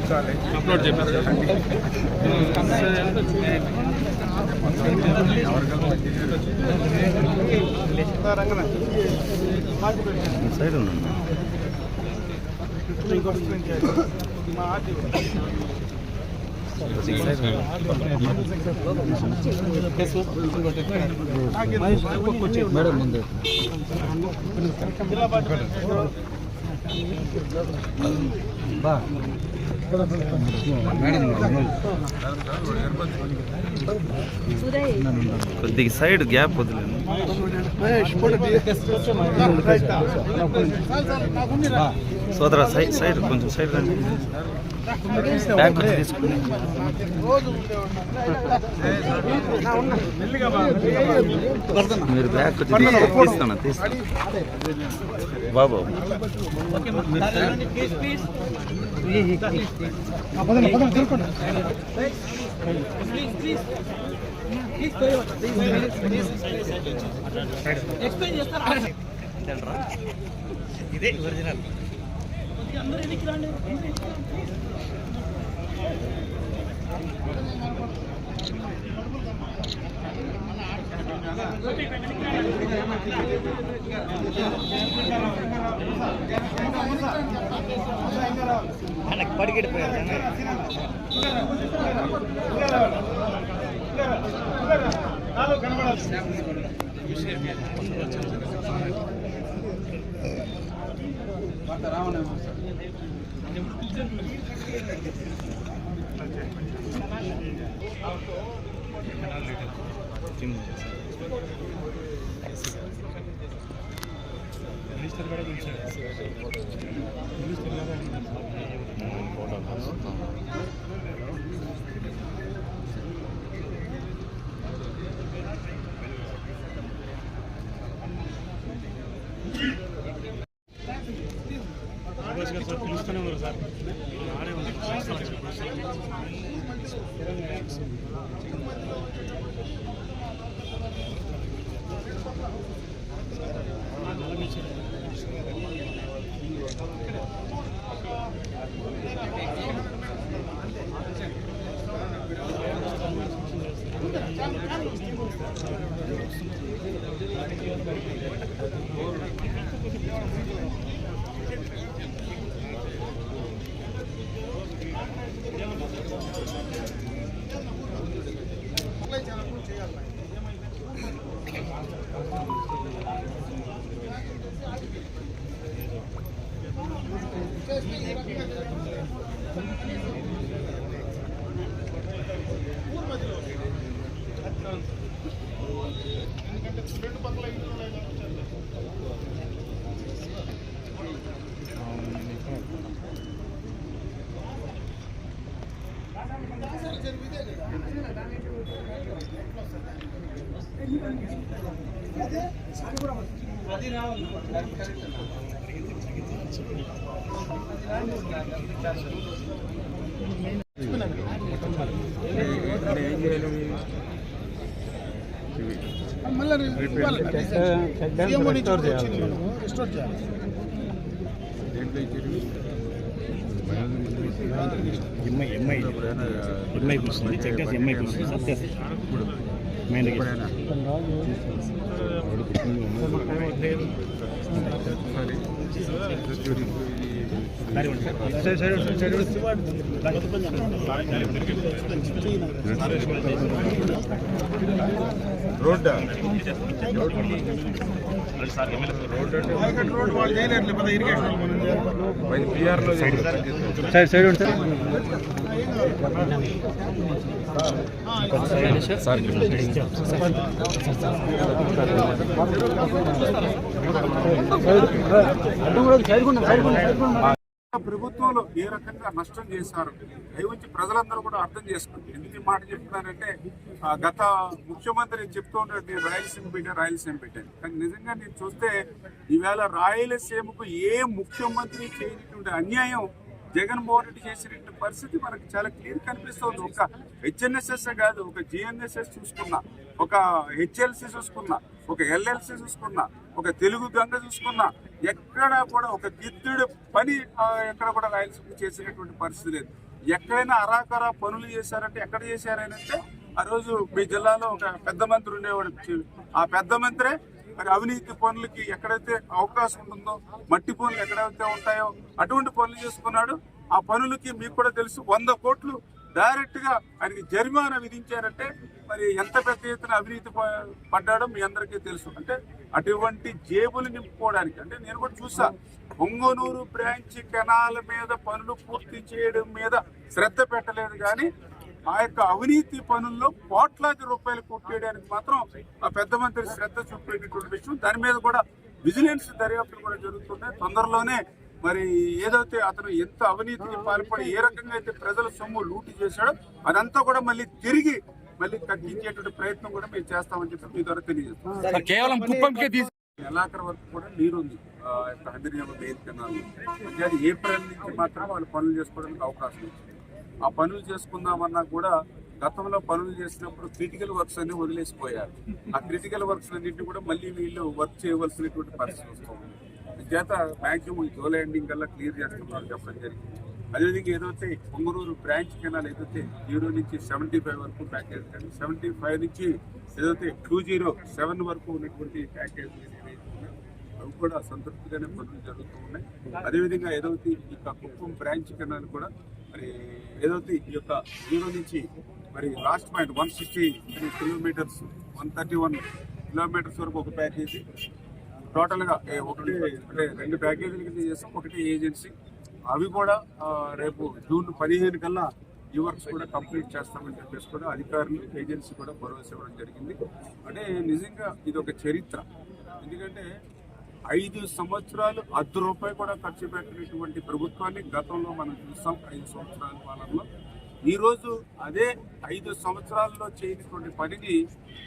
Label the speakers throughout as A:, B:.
A: Upload చెప్పారు
B: side ఉన్నాను madam ముందు కొద్దిగా సైడ్ గ్యాప్ వదిలేదు సోదరా సైడ్ కొంచెం సైడ్ రండి బ్యాక్ తీసుకుని మీరు బ్యాక్ తీస్తాను బాబు ఇదే ఒరిజినల్ పడికెట్టిపోయారు పిలుస్తూనే ఉన్నారు సార్ ఆడే ఎంఐ కూర్చుంది చెక్ చేసి ఎంఐ కూర్చుంది సత్యాసి మైండ్
C: రోడ్ వాళ్ళు చేయలేరు ఇరిగేషన్ పిఆర్లో
B: సైడ్ సైడ్ ఉంటుంది సార్
C: ప్రభుత్వంలో ఏ రకంగా నష్టం చేశారు దయవచ్చి ప్రజలందరూ కూడా అర్థం చేసుకోండి. ఎందుకు మాట చెప్తున్నానంటే గత ముఖ్యమంత్రి చెప్తూ ఉంటాడు నేను రాయలసీమ పెట్టాను కానీ నిజంగా నేను చూస్తే ఈవేళ రాయలసీమకు ఏ ముఖ్యమంత్రి చేయనటువంటి అన్యాయం జగన్మోహన్ రెడ్డి చేసిన పరిస్థితి మనకి చాలా క్లియర్ కనిపిస్తుంది. ఒక హెచ్ఎన్ఎస్ఎస్ కాదు, ఒక జిఎన్ఎస్ఎస్ చూసుకున్నా, ఒక హెచ్ఎల్సి చూసుకున్నా, ఒక ఎల్ఎల్సి చూసుకున్నా, ఒక తెలుగు గంగ చూసుకున్నా, ఎక్కడ కూడా ఒక గిద్దుడు పని ఎక్కడ కూడా రాయలసీమ చేసినటువంటి పరిస్థితి లేదు. ఎక్కడైనా అరాకరా పనులు చేశారంటే ఎక్కడ చేశారంటే ఆ రోజు మీ జిల్లాలో ఒక పెద్ద మంత్రి ఉండేవాడు. ఆ పెద్ద మంత్రే మరి అవినీతి పనులకి ఎక్కడైతే అవకాశం ఉంటుందో, మట్టి పనులు ఎక్కడైతే ఉంటాయో అటువంటి పనులు చేసుకున్నాడు. ఆ పనులకి మీకు కూడా తెలుసు, 100 కోట్లు డైరెక్ట్ గా ఆయనకి జరిమానా విధించారంటే మరి ఎంత పెద్ద ఎత్తున అవినీతి పడ్డాడో మీ అందరికీ తెలుసు. అంటే అటువంటి జేబులు నింపుకోవడానికి, అంటే నేను కూడా చూసా, పొంగనూరు బ్రాంచ్ కెనాల్ మీద పనులు పూర్తి చేయడం మీద శ్రద్ధ పెట్టలేదు, కానీ ఆ యొక్క అవినీతి పనుల్లో కోట్లాది రూపాయలు కొట్టేయడానికి మాత్రం ఆ పెద్ద మంత్రి శ్రద్ధ చూపేటటువంటి విషయం. దాని మీద కూడా విజిలెన్స్ దర్యాప్తులు కూడా జరుగుతున్నాయి. తొందరలోనే మరి ఏదైతే అతను ఎంత అవినీతికి పాల్పడి ఏ రకంగా అయితే ప్రజల సొమ్ము లూటీ చేశాడో అదంతా కూడా మళ్ళీ తిరిగి తగ్గించేటువంటి ప్రయత్నం కూడా మేము చేస్తామని చెప్పి మీ ద్వారా తెలియజేస్తాం.
B: కేవలం కుప్పంకే
C: నెలాఖరు వరకు కూడా నీరుంది హంద్రీనివా మెయిన్ కెనాల్. అది ఏప్రిల్ నుంచి మాత్రం వాళ్ళు పనులు చేసుకోవడానికి అవకాశం ఉంది. ఆ పనులు చేసుకుందామన్నా కూడా గతంలో పనులు చేసినప్పుడు క్రిటికల్ వర్క్స్ అన్ని వదిలేసిపోయారు. ఆ క్రిటికల్ వర్క్స్ అన్నింటినీ కూడా మళ్ళీ వీళ్ళు వర్క్ చేయవలసినటువంటి పరిస్థితి వస్తుంది. చేత మ్యాక్సిమం జూలై ఎండింగ్ కల్లా క్లియర్ చేస్తున్నారు చెప్పడం జరిగింది. అదేవిధంగా ఏదైతే పొంగనూరు బ్రాంచ్ కెనాల్ ఏదైతే 0 నుంచి 75 వరకు ప్యాకేజ్, కానీ 75 నుంచి ఏదైతే 207 వరకు ఉన్నటువంటి ప్యాకేజ్ అవి కూడా సంతృప్తిగానే పనులు జరుగుతూ ఉన్నాయి. అదేవిధంగా ఏదైతే ఈ యొక్క కుప్పం బ్రాంచ్ కెనాల్ కూడా మరి ఏదైతే ఈ యొక్క 0 నుంచి మరి లాస్ట్ పాయింట్ 163 కిలోమీటర్స్ 131 కిలోమీటర్స్ వరకు ఒక ప్యాకేజీ, టోటల్గా ఒకటి అంటే 2 ప్యాకేజీల కింద చేస్తాం, ఒకటి ఏజెన్సీ. అవి కూడా రేపు జూన్ 15 కల్లా ఈ వర్క్స్ కూడా కంప్లీట్ చేస్తామని చెప్పేసి కూడా అధికారులు, ఏజెన్సీ కూడా భరోసా ఇవ్వడం జరిగింది. అంటే నిజంగా ఇది ఒక చరిత్ర. ఎందుకంటే 5 సంవత్సరాలు ₹1 కూడా ఖర్చు పెట్టినటువంటి ప్రభుత్వాన్ని గతంలో మనం చూస్తాం. 5 సంవత్సరాల పాలనలో ఈరోజు అదే 5 సంవత్సరాల్లో చేయనటువంటి పనిని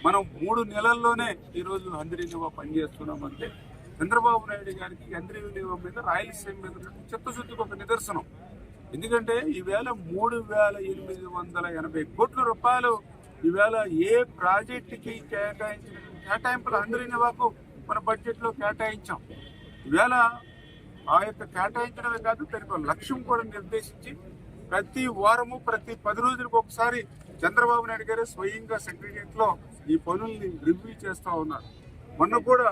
C: మనం 3 నెలల్లోనే ఈరోజు హంద్రీనివా పనిచేస్తున్నామంటే చంద్రబాబు నాయుడు గారికి హంద్రీనివా మీద, రాయలసీమ మీద చిత్తశుద్ధికి ఒక నిదర్శనం. ఎందుకంటే ఈవేళ 3,880 కోట్ల రూపాయలు ఈవేళ ఏ ప్రాజెక్టుకి కేటాయింపులు హంద్రీనివాకు మన బడ్జెట్ లో కేటాయించాం. ఈవేళ ఆ యొక్క కేటాయించడమే కాదు, దానికి లక్ష్యం కూడా నిర్దేశించి ప్రతి వారము, ప్రతి 10 రోజులకు ఒకసారి చంద్రబాబు నాయుడు గారు స్వయంగా సెక్రటరియట్ లో ఈ పనుల్ని రివ్యూ చేస్తా ఉన్నారు. మొన్న కూడా